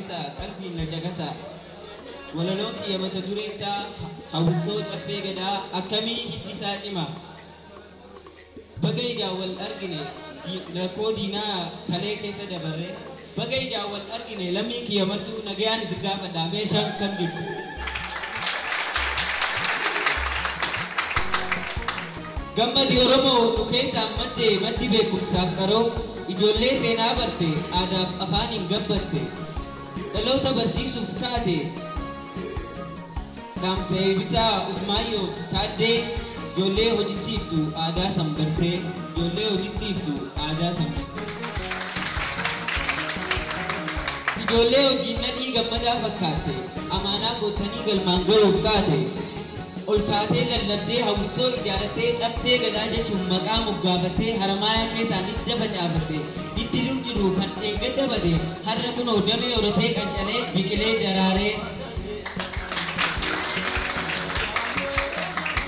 keessa qalbiin na caqasa walaloon kiyya mata dureen isaa hawwisoo caffee gadaa akkamii hiddisaa cima baga ijaa wal argine rakkoo diinaa kalee keessa dabarre baga ijaa wal argine lammiin kiyya martuu nagayaan isin gaafadha meeshaan kam jirtu gammadi Oromoo nu keessaan maddi beekumsaaf qaroo ijoollee seenaa barte aadaaf afaaniin gabbatte dhaloota barsiisuuf taate dhaamsa eebisaa Usmaayoof taaddee ijoollee hojittiiftu aadaa sanbartee ijoollee hojittiiftu aadaa sanbartee ijoollee hojiin nadhii gammadaa fakkaatte amaanaa gootanii galmaan ga'uuf kaate ol kaatee lallabdee hawwisoo ijaarrattee cabtee gadaa jechuun maqaa moggaafattee haramaaya keessaan itti facaafatte itti dur jiru kan eeggata bade har'a kunoo damee horatee qancalee biqilee jaraaree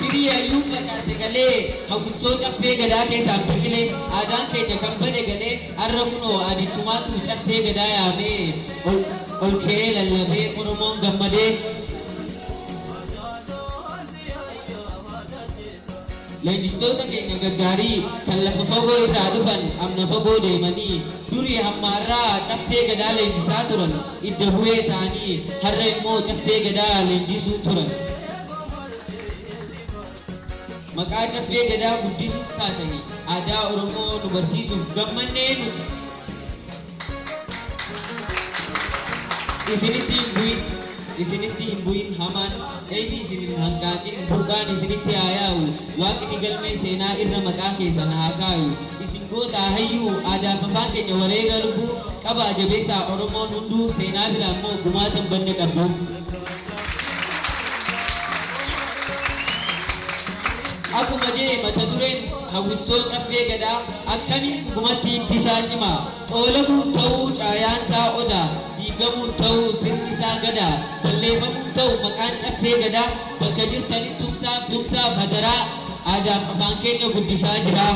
hiriyayyuu facaase galee hawwisoo caffee gadaa keessaan biqilee aadaan keenya kan bade galee har'a kunoo adittumaatu caffee gadaa yaamee ol ka'ee lallabee Oromoon gammadee leenjistoota keenya gaggaarii kan lafa fagoo irraa dhufan amna fagoo deemanii durii hammaarraa caffee gadaa leenjisaa turan idda bu'ee ta'anii har'a immoo caffee gadaa leenjisuu turan maqaa caffee gadaa guddisuuf kaasanii aadaa Oromoo nu barsiisuuf gammannee nuti isinitti hin bu'in hamaan eebii isin hin hanqaaqin burqaan isinitti haa yaa'u waaqni galmee seenaa irra maqaa keessan haa kaayu isin gootaa hayyuu aadaaf afaan keenya wareega lubbuu qabaa jabeessaa Oromoon hunduu seenaa biraa immoo gumaatan banne qabdu akkuma jee mata dureen hawwisoo caffee gadaa akkamiin gumatti hiddisaa cimaa xoolaguu ta'uu caayaansaa odaa diigamuun ta'uu sirnisaa gadaa balleeffamuun ta'uu maqaan caffee gadaa bakka jirtanii tumsaaf hadaraa aadaaf afaan keenya guddisaa jira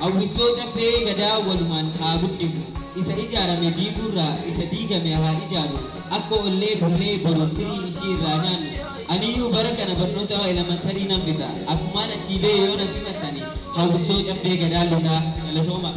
hawwisoo caffee gadaa walumaan haa guddifnu isa ijaarame diiguurraa isa diigame haa ijaaru akka ollee bullee borontirii ishii irraa nyaannu aniyyuu bara kana barnoota elementarii nan fita akkumaan achiilee yoo na simatani hawwisoo caffee gadaa lixaa galatooma